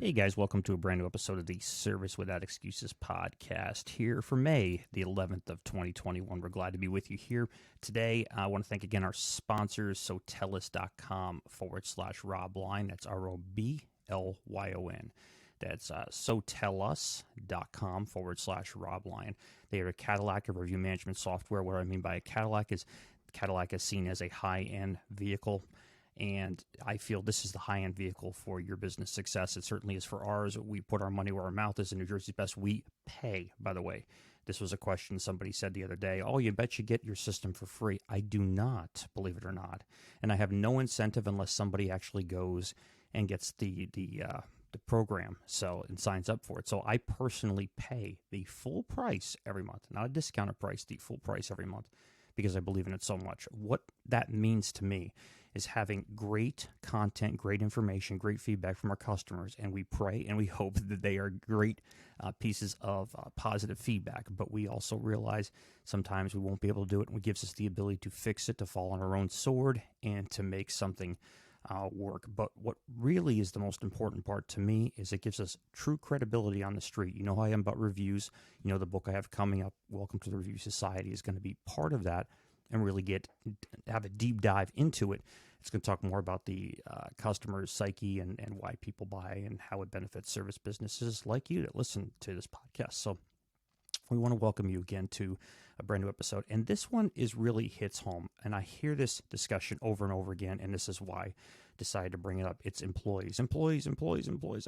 Hey guys, welcome to a brand new episode of the Service Without Excuses podcast here for May the 11th of 2021. We're glad to be with you here today. I want to thank again our sponsors, Sotellus.com/Robmlyon. That's ROBLYON. That's Sotellus.com/Robmlyon. They are a Cadillac of review management software. What I mean by a Cadillac is seen as a high-end vehicle. And I feel this is the high-end vehicle for your business success. It certainly is for ours. We put our money where our mouth is in New Jersey's best. We pay, by the way. This was a question somebody said the other day. Oh, you bet you get your system for free. I do not, believe it or not. And I have no incentive unless somebody actually goes and gets the program and signs up for it. So I personally pay the full price every month, not a discounted price, the full price every month, because I believe in it so much. What that means to me is having great content, great information, great feedback from our customers, and we pray and we hope that they are great pieces of positive feedback. But we also realize sometimes we won't be able to do it, and it gives us the ability to fix it, to fall on our own sword, and to make something work. But what really is the most important part to me is it gives us true credibility on the street. You know how I am about reviews. You know the book I have coming up, Welcome to the Review Society, is going to be part of that and really have a deep dive into it. It's going to talk more about the customer's psyche and why people buy and how it benefits service businesses like you that listen to this podcast. So we want to welcome you again to a brand new episode. And this one really hits home. And I hear this discussion over and over again, and this is why I decided to bring it up. It's employees. I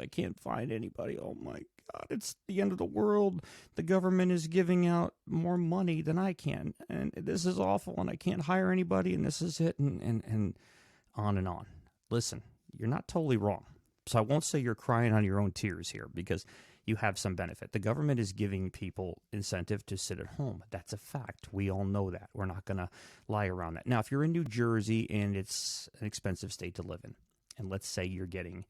can't find anybody. Oh my God, it's the end of the world. The government is giving out more money than I can. And this is awful, and I can't hire anybody, and this is it, and on and on. Listen, you're not totally wrong. So I won't say you're crying on your own tears here, because you have some benefit. The government is giving people incentive to sit at home. That's a fact. We all know that. We're not going to lie around that. Now, if you're in New Jersey and it's an expensive state to live in, and let's say you're getting,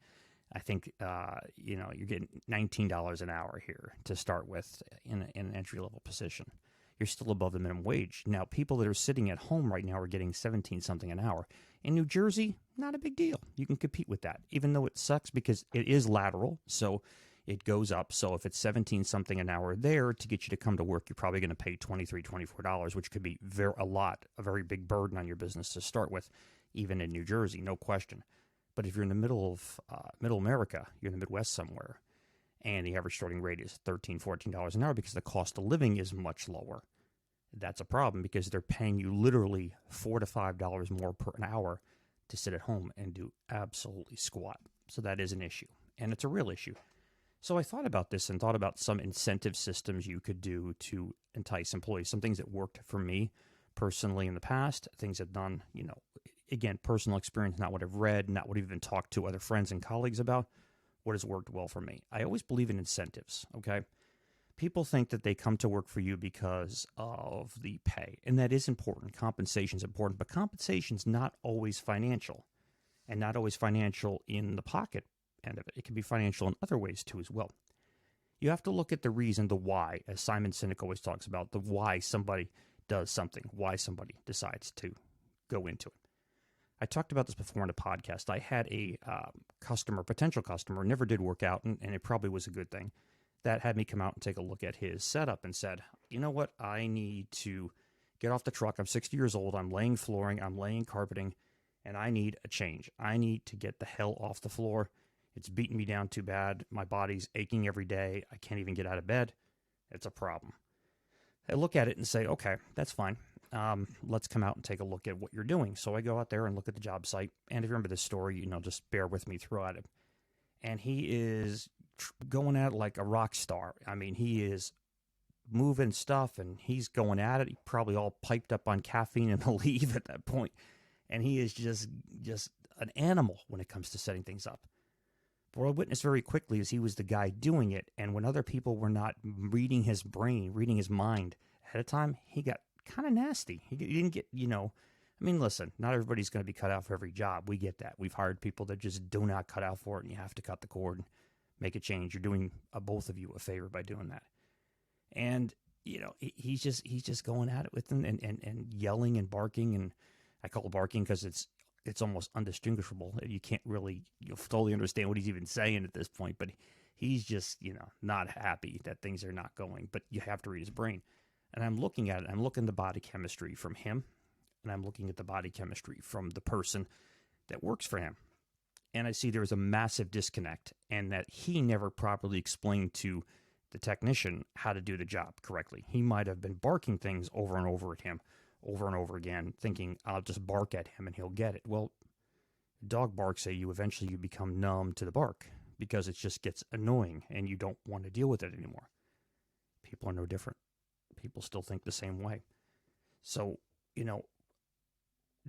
I think, you're getting $19 an hour here to start with in an entry-level position, you're still above the minimum wage. Now, people that are sitting at home right now are getting 17-something an hour. In New Jersey, not a big deal. You can compete with that, even though it sucks because it is lateral, so it goes up. So if it's 17-something an hour there, to get you to come to work, you're probably going to pay $23, $24, which could be a very big burden on your business to start with, even in New Jersey, no question. But if you're in the middle of middle America, you're in the Midwest somewhere, and the average starting rate is $13, $14 an hour because the cost of living is much lower. That's a problem because they're paying you literally $4 to $5 more per an hour to sit at home and do absolutely squat. So that is an issue, and it's a real issue. So I thought about this and thought about some incentive systems you could do to entice employees, some things that worked for me personally in the past, things I've done, again, personal experience, not what I've read, not what I've even talked to other friends and colleagues about, what has worked well for me. I always believe in incentives, okay? People think that they come to work for you because of the pay, and that is important. Compensation is important, but compensation is not always financial, and not always financial in the pocket end of it. It can be financial in other ways too as well. You have to look at the reason, the why, as Simon Sinek always talks about, the why somebody does something, why somebody decides to go into it. I talked about this before in a podcast. I had a potential customer, never did work out, and it probably was a good thing, that had me come out and take a look at his setup and said, you know what, I need to get off the truck. I'm 60 years old. I'm laying flooring. I'm laying carpeting, and I need a change. I need to get the hell off the floor. It's beating me down too bad. My body's aching every day. I can't even get out of bed. It's a problem. I look at it and say, okay, that's fine. Let's come out and take a look at what you're doing. So I go out there and look at the job site. And if you remember this story, just bear with me throughout it. And he is going at it like a rock star. I mean, he is moving stuff and he's going at it. He probably all piped up on caffeine and Aleve at that point. And he is just an animal when it comes to setting things up. But what I witnessed very quickly is he was the guy doing it. And when other people were not reading his brain, reading his mind ahead of time, he got kind of nasty. He didn't get, listen, not everybody's going to be cut out for every job. We get that. We've hired people that just do not cut out for it, and you have to cut the cord and make a change. You're doing both of you a favor by doing that. And, he's just going at it with them and yelling and barking. And I call it barking because it's it's almost undistinguishable. You can't really totally understand what he's even saying at this point, but he's just, not happy that things are not going, but you have to read his brain. And I'm looking at it. I'm looking at the body chemistry from him, and I'm looking at the body chemistry from the person that works for him. And I see there's a massive disconnect, and that he never properly explained to the technician how to do the job correctly. He might have been barking things over and over at him, over and over again, thinking, I'll just bark at him and he'll get it. Well, dog barks at you, eventually you become numb to the bark because it just gets annoying and you don't want to deal with it anymore. People are no different. People still think the same way. So,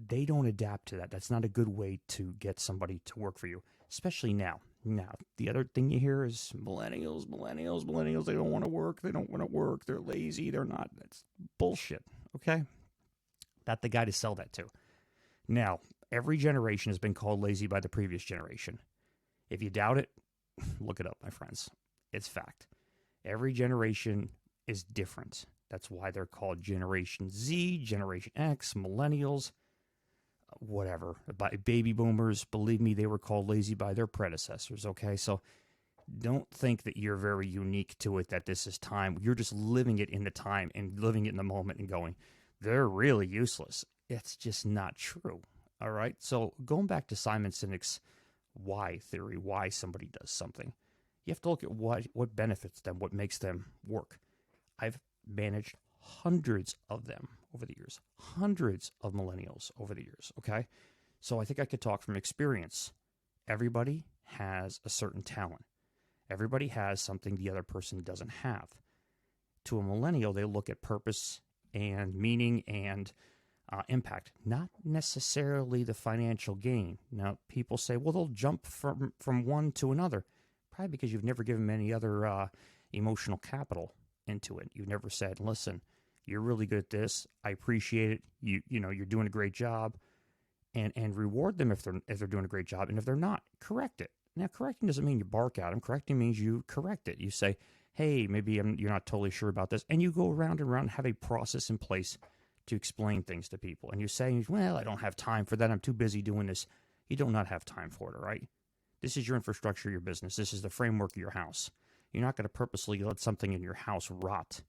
they don't adapt to that. That's not a good way to get somebody to work for you, especially now. Now, the other thing you hear is millennials, they don't want to work. They don't want to work. They're lazy. They're not. That's bullshit, okay? Not the guy to sell that to. Now, every generation has been called lazy by the previous generation. If you doubt it, look it up, my friends. It's fact. Every generation is different. That's why they're called Generation Z, Generation X, Millennials, whatever. By baby boomers, believe me, they were called lazy by their predecessors, okay? So don't think that you're very unique to it, that this is time. You're just living it in the time and living it in the moment and going, they're really useless. It's just not true, all right? So going back to Simon Sinek's why theory, why somebody does something, you have to look at what benefits them, what makes them work. I've managed hundreds of them over the years, hundreds of millennials over the years, okay? So I think I could talk from experience. Everybody has a certain talent. Everybody has something the other person doesn't have. To a millennial, they look at purpose and meaning and impact, not necessarily the financial gain. Now, people say, well, they'll jump from one to another, probably because you've never given them any other emotional capital into it. You've never said, listen, you're really good at this. I appreciate it. You're doing a great job, and reward them if they're doing a great job. And if they're not, correct it. Now, correcting doesn't mean you bark at them. Correcting means you correct it. You say, hey, maybe you're not totally sure about this. And you go around and around and have a process in place to explain things to people. And you say, well, I don't have time for that. I'm too busy doing this. You do not have time for it, all right? This is your infrastructure, your business. This is the framework of your house. You're not going to purposely let something in your house rot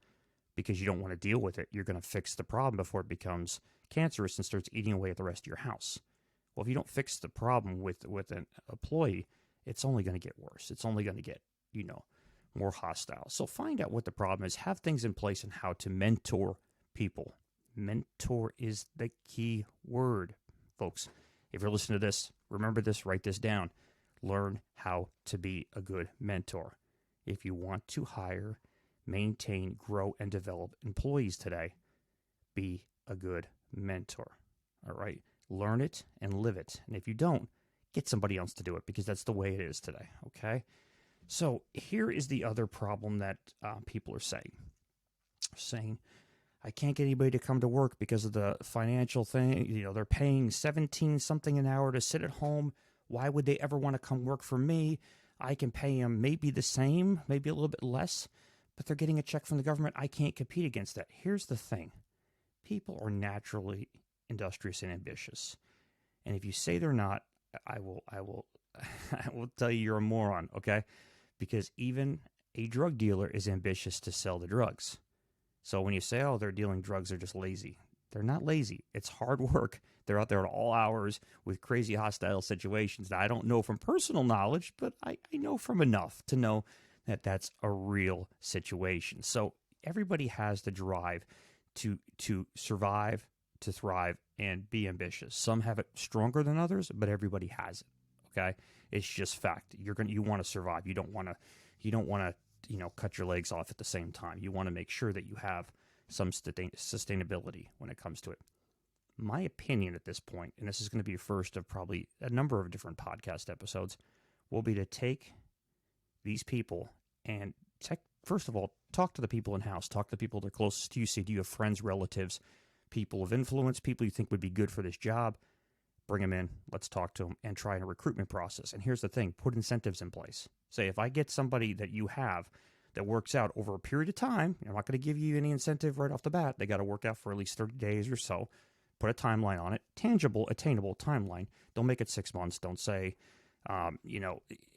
because you don't want to deal with it. You're going to fix the problem before it becomes cancerous and starts eating away at the rest of your house. Well, if you don't fix the problem with an employee, it's only going to get worse. It's only going to get, more hostile. So find out what the problem is. Have things in place on how to mentor people. Mentor is the key word, folks. If you're listening to this, remember this, write this down. Learn how to be a good mentor. If you want to hire, maintain, grow, and develop employees today, be a good mentor. All right? Learn it and live it. And if you don't, get somebody else to do it because that's the way it is today. Okay? So here is the other problem that people are saying, I can't get anybody to come to work because of the financial thing. They're paying 17 something an hour to sit at home. Why would they ever want to come work for me? I can pay them maybe the same, maybe a little bit less, but they're getting a check from the government. I can't compete against that. Here's the thing. People are naturally industrious and ambitious. And if you say they're not, I will tell you you're a moron, okay? Because even a drug dealer is ambitious to sell the drugs. So when you say, oh, they're dealing drugs, they're just lazy. They're not lazy. It's hard work. They're out there at all hours with crazy hostile situations that I don't know from personal knowledge, but I know from enough to know that that's a real situation. So everybody has the drive to survive, to thrive, and be ambitious. Some have it stronger than others, but everybody has it. Okay, it's just fact. You want to survive. You don't want to cut your legs off at the same time. You want to make sure that you have some sustainability when it comes to it. My opinion at this point, and this is going to be first of probably a number of different podcast episodes, will be to take these people and first of all, talk to the people in-house, talk to the people that are closest to you. Say, do you have friends, relatives, people of influence, people you think would be good for this job? Bring them in, let's talk to them, and try a recruitment process. And here's the thing, put incentives in place. Say, if I get somebody that you have that works out over a period of time, I'm not going to give you any incentive right off the bat. They got to work out for at least 30 days or so. Put a timeline on it, tangible, attainable timeline. Don't make it 6 months. Don't say,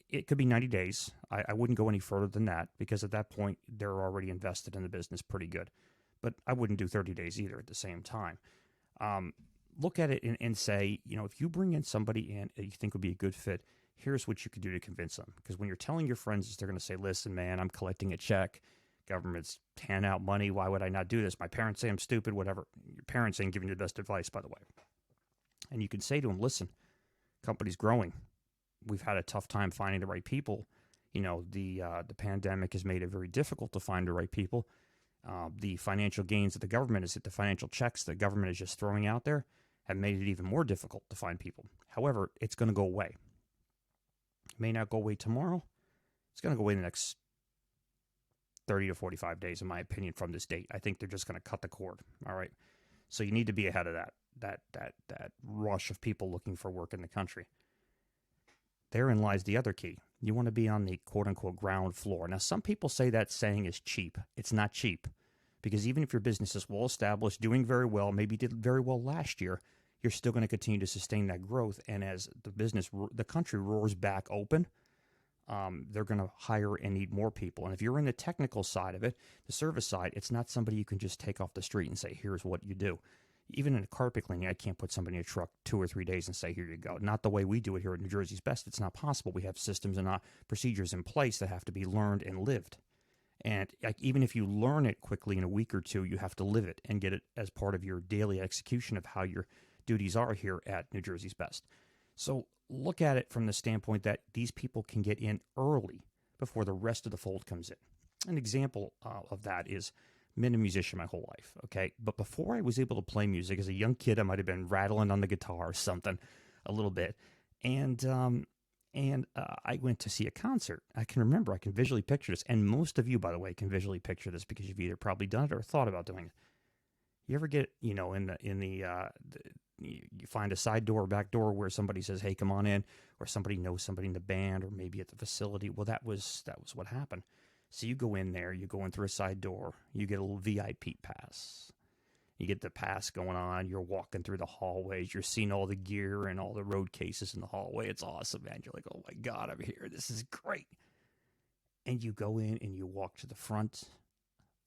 it could be 90 days. I wouldn't go any further than that because at that point, they're already invested in the business pretty good. But I wouldn't do 30 days either at the same time. Look at it and say, if you bring in somebody in that you think would be a good fit, here's what you could do to convince them. Because when you're telling your friends, they're going to say, listen, man, I'm collecting a check. Government's handing out money. Why would I not do this? My parents say I'm stupid, whatever. Your parents ain't giving you the best advice, by the way. And you can say to them, listen, company's growing. We've had a tough time finding the right people. The pandemic has made it very difficult to find the right people. The financial gains that the government the financial checks the government is just throwing out there have made it even more difficult to find people. However, it's going to go away. It may not go away tomorrow. It's going to go away in the next 30 to 45 days, in my opinion, from this date. I think they're just going to cut the cord. All right. So you need to be ahead of that rush of people looking for work in the country. Therein lies the other key. You want to be on the quote-unquote ground floor. Now, some people say that saying is cheap. It's not cheap because even if your business is well-established, doing very well, maybe did very well last year, you're still going to continue to sustain that growth. And as the country roars back open, they're going to hire and need more people. And if you're in the technical side of it, the service side, it's not somebody you can just take off the street and say, here's what you do. Even in a carpet cleaning, I can't put somebody in a truck 2 or 3 days and say, here you go. Not the way we do it here at New Jersey's Best. It's not possible. We have systems and procedures in place that have to be learned and lived. And even if you learn it quickly in a week or two, you have to live it and get it as part of your daily execution of how your duties are here at New Jersey's Best. So look at it from the standpoint that these people can get in early before the rest of the fold comes in. An example of that is been a musician my whole life, okay? But before I was able to play music, as a young kid, I might have been rattling on the guitar or something a little bit. And I went to see a concert. I can visually picture this. And most of you, by the way, can visually picture this because you've either probably done it or thought about doing it. You ever get, you find a side door or back door where somebody says, hey, come on in, or somebody knows somebody in the band or maybe at the facility. Well, that was what happened. So you go in there, you go in through a side door, you get a little VIP pass. You get the pass going on, you're walking through the hallways, you're seeing all the gear and all the road cases in the hallway. It's awesome, man. You're like, oh my God, I'm here. This is great. And you go in and you walk to the front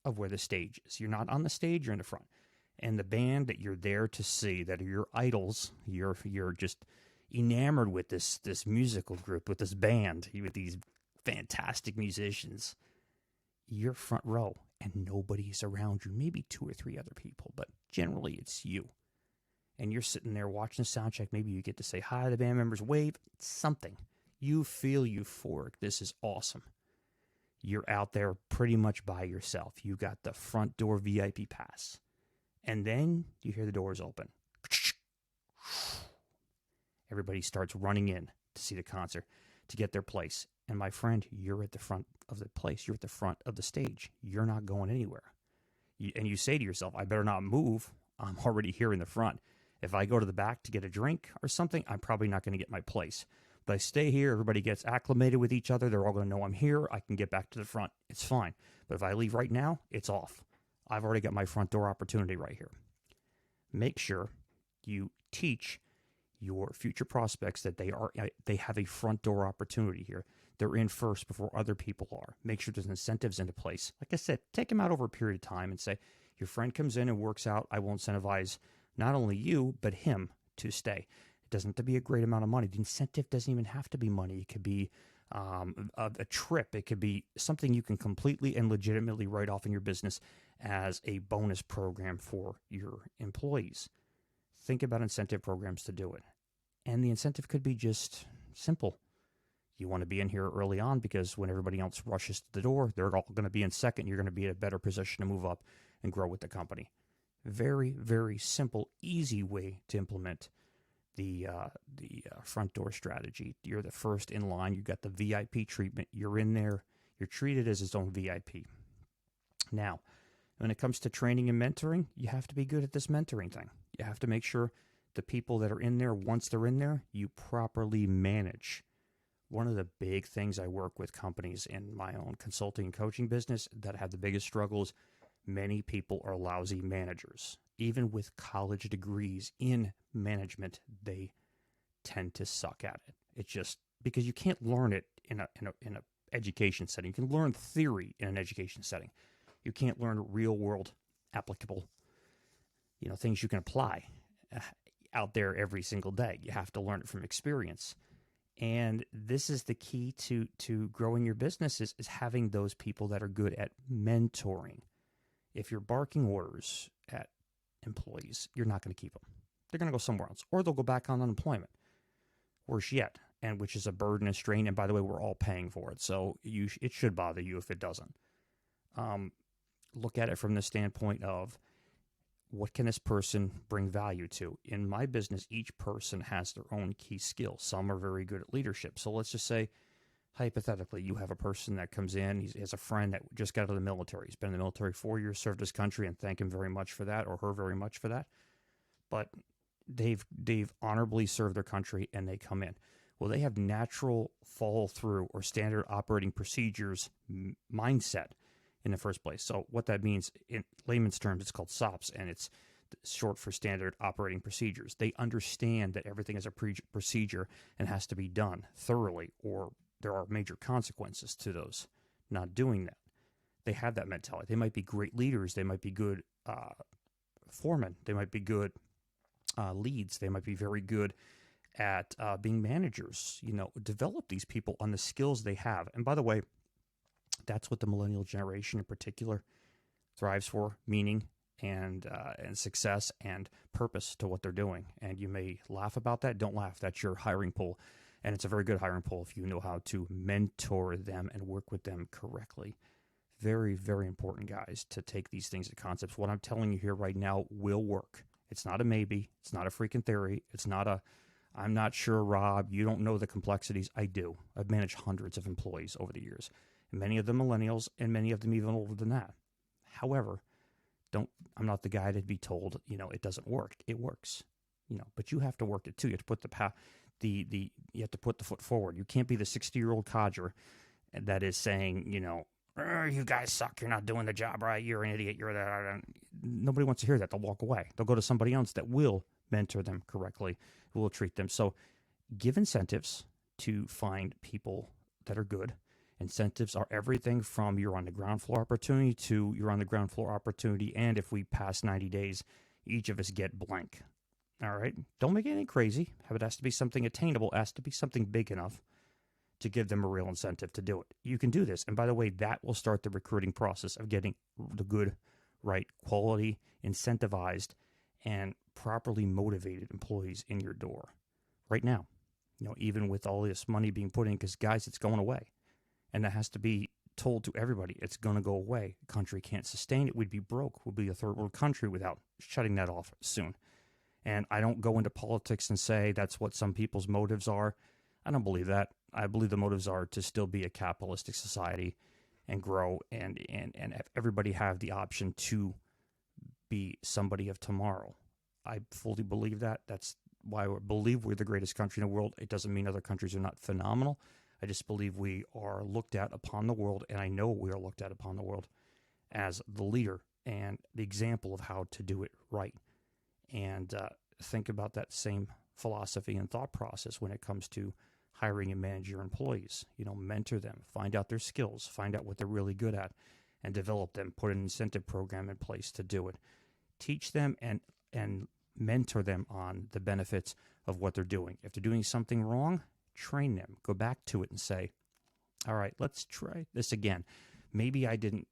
of where the stage is. You're not on the stage, you're in the front. And the band that you're there to see, that are your idols, you're just enamored with this musical group, with this band, with these fantastic musicians. You're front row and nobody's around you, maybe 2 or 3 other people, but generally it's you. And you're sitting there watching the sound check. Maybe you get to say hi to the band members, wave, something. You feel euphoric. This is awesome. You're out there pretty much by yourself. You got the front door VIP pass. And then you hear the doors open. Everybody starts running in to see the concert, to get their place. And my friend, you're at the front of the place. You're at the front of the stage. You're not going anywhere. And you say to yourself, I better not move. I'm already here in the front. If I go to the back to get a drink or something, I'm probably not going to get my place. But I stay here. Everybody gets acclimated with each other. They're all going to know I'm here. I can get back to the front. It's fine. But if I leave right now, it's off. I've already got my front door opportunity right here. Make sure you teach your future prospects that they have a front door opportunity here. They're in first before other people are. Make sure there's incentives into place. Like I said, take them out over a period of time and say, your friend comes in and works out. I will incentivize not only you, but him to stay. It doesn't have to be a great amount of money. The incentive doesn't even have to be money. It could be a trip. It could be something you can completely and legitimately write off in your business as a bonus program for your employees. Think about incentive programs to do it. And the incentive could be just simple. You want to be in here early on because when everybody else rushes to the door, they're all going to be in second. You're going to be in a better position to move up and grow with the company. Very, very simple, easy way to implement the front door strategy. You're the first in line. You got the VIP treatment. You're in there. You're treated as its own VIP. Now, when it comes to training and mentoring, you have to be good at this mentoring thing. You have to make sure the people that are in there, once they're in there, you properly manage. One of the big things I work with companies in my own consulting and coaching business that have the biggest struggles, Many people are lousy managers. Even with college degrees in management, they tend to suck at it. It's just because you can't learn it in a education setting. You can learn theory in an education setting. You can't learn real world applicable, things you can apply out there every single day. You have to learn it from experience. And this is the key to growing your business is having those people that are good at mentoring. If you're barking orders at employees, you're not going to keep them. They're going to go somewhere else, or they'll go back on unemployment. Worse yet, and which is a burden and strain. And by the way, we're all paying for it, so it should bother you if it doesn't. Look at it from the standpoint of what can this person bring value to? In my business, each person has their own key skills. Some are very good at leadership. So let's just say, hypothetically, you have a person that comes in, he has a friend that just got out of the military. He's been in the military 4 years, served his country, and thank him very much for that, or her very much for that. But they've honorably served their country, and they come in. Well, they have natural follow-through or standard operating procedures mindset in the first place. So what that means, in layman's terms, it's called SOPs, and it's short for standard operating procedures. They understand that everything is a procedure and has to be done thoroughly, or there are major consequences to those not doing that. They have that mentality. They might be great leaders. They might be good foremen. They might be good leads. They might be very good at being managers. Develop these people on the skills they have. And by the way, that's what the millennial generation in particular thrives for: meaning and success and purpose to what they're doing. And you may laugh about that. Don't laugh. That's your hiring pool. And it's a very good hiring pool if you know how to mentor them and work with them correctly. Very, very important, guys, to take these things as concepts. What I'm telling you here right now will work. It's not a maybe. It's not a freaking theory. It's not a, I'm not sure, Rob, you don't know the complexities. I do. I've managed hundreds of employees over the years. Many of them millennials, and many of them even older than that. However, I'm not the guy to be told, it doesn't work. It works, but you have to work it too. You have to put you have to put the foot forward. You can't be the 60-year-old codger that is saying, you guys suck. You're not doing the job right. You're an idiot. You're that. Nobody wants to hear that. They'll walk away. They'll go to somebody else that will mentor them correctly, who will treat them. So give incentives to find people that are good. Incentives are everything from you're on the ground floor opportunity to you're on the ground floor opportunity. And if we pass 90 days, each of us get blank. All right. Don't make anything crazy. It has to be something attainable. It has to be something big enough to give them a real incentive to do it. You can do this. And by the way, that will start the recruiting process of getting the good, right, quality, incentivized, and properly motivated employees in your door right now. Even with all this money being put in, because guys, it's going away. And that has to be told to everybody. It's going to go away. The country can't sustain it. We'd be broke. We'd be a third world country without shutting that off soon. And I don't go into politics and say that's what some people's motives are. I don't believe that. I believe the motives are to still be a capitalistic society and grow and have everybody have the option to be somebody of tomorrow. I fully believe that. That's why I believe we're the greatest country in the world. It doesn't mean other countries are not phenomenal. I just believe we are looked at upon the world, and I know we are looked at upon the world as the leader and the example of how to do it right. And think about that same philosophy and thought process when it comes to hiring and manage your employees. Mentor them, find out their skills, find out what they're really good at, and develop them. Put an incentive program in place to do it. Teach them and mentor them on the benefits of what they're doing. If they're doing something wrong, train them. Go back to it and say, all right, let's try this again. Maybe I didn't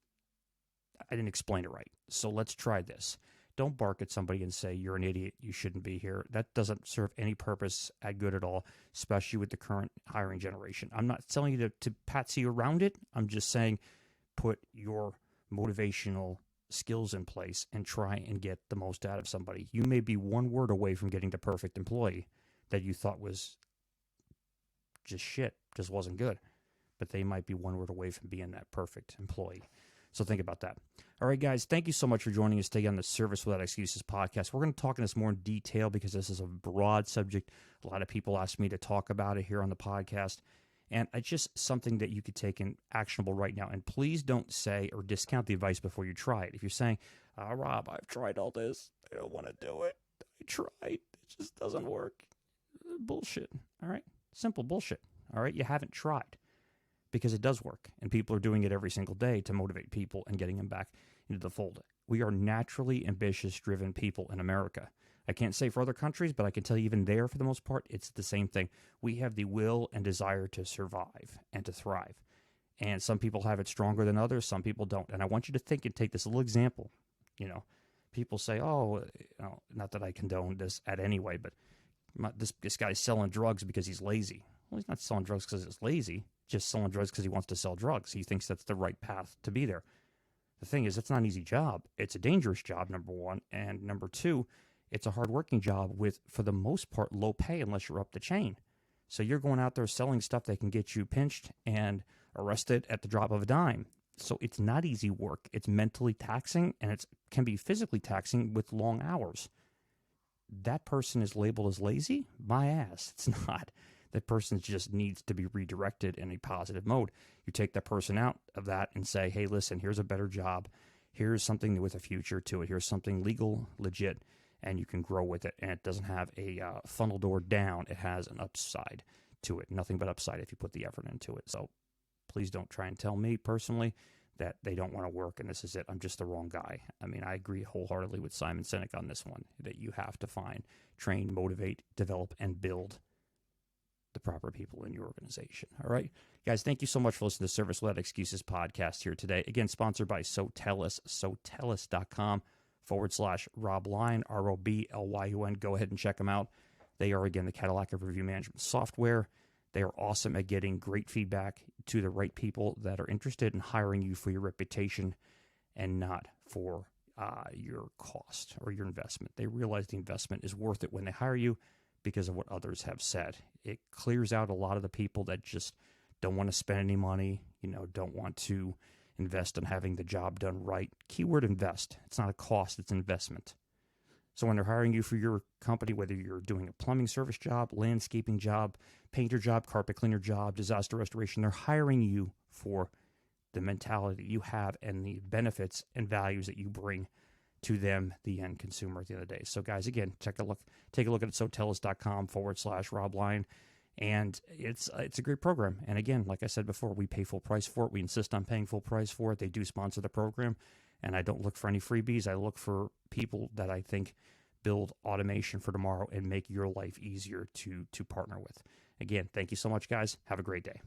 explain it right. So let's try this. Don't bark at somebody and say, you're an idiot, you shouldn't be here. That doesn't serve any purpose at good at all, especially with the current hiring generation. I'm not telling you to patsy around it. I'm just saying put your motivational skills in place and try and get the most out of somebody. You may be one word away from getting the perfect employee that you thought was just shit, just wasn't good. But they might be one word away from being that perfect employee. So think about that. All right, guys, thank you so much for joining us today on the Service Without Excuses podcast. We're going to talk on this more in detail because this is a broad subject. A lot of people ask me to talk about it here on the podcast. And it's just something that you could take in actionable right now. And please don't say or discount the advice before you try it. If you're saying, Rob, I've tried all this. I don't want to do it. I tried. It just doesn't work. Bullshit. All right? Simple bullshit. All right? You haven't tried, because it does work. And people are doing it every single day to motivate people and getting them back into the fold. We are naturally ambitious, driven people in America. I can't say for other countries, but I can tell you even there, for the most part, it's the same thing. We have the will and desire to survive and to thrive. And some people have it stronger than others. Some people don't. And I want you to think and take this little example. You know, people say, not that I condone this at any way, but this guy's selling drugs because he's lazy. Well, he's not selling drugs because he's lazy, just selling drugs because he wants to sell drugs. He thinks that's the right path to be there. The thing is, it's not an easy job. It's a dangerous job, number one. And number two, it's a hardworking job with, for the most part, low pay unless you're up the chain. So you're going out there selling stuff that can get you pinched and arrested at the drop of a dime. So it's not easy work. It's mentally taxing, and it can be physically taxing with long hours. That person is labeled as lazy? My ass. It's not. That person just needs to be redirected in a positive mode. You take that person out of that and say, hey, listen, here's a better job. Here's something with a future to it. Here's something legal, legit, and you can grow with it. And it doesn't have a funnel door down. It has an upside to it. Nothing but upside if you put the effort into it. So please don't try and tell me personally that they don't want to work and this is it. I'm just the wrong guy. I mean, I agree wholeheartedly with Simon Sinek on this one, that you have to find, train, motivate, develop, and build the proper people in your organization. All right, guys, thank you so much for listening to Service Without Excuses podcast here today. Again, sponsored by Sotellus, sotellus.com/Robmlyon, ROBLYUN. Go ahead and check them out. They are, again, the Cadillac of review management software. They are awesome at getting great feedback to the right people that are interested in hiring you for your reputation and not for your cost or your investment. They realize the investment is worth it when they hire you because of what others have said. It clears out a lot of the people that just don't want to spend any money, don't want to invest in having the job done right. Keyword invest. It's not a cost, it's an investment. So when they're hiring you for your company, whether you're doing a plumbing service job, landscaping job, painter job, carpet cleaner job, disaster restoration, they're hiring you for the mentality you have and the benefits and values that you bring to them, the end consumer, at the end of the day. So guys, again, take a look at sotellus.com/Robmlyon. And it's a great program. And again, like I said before, we pay full price for it. We insist on paying full price for it. They do sponsor the program. And I don't look for any freebies. I look for people that I think build automation for tomorrow and make your life easier to partner with. Again, thank you so much, guys. Have a great day.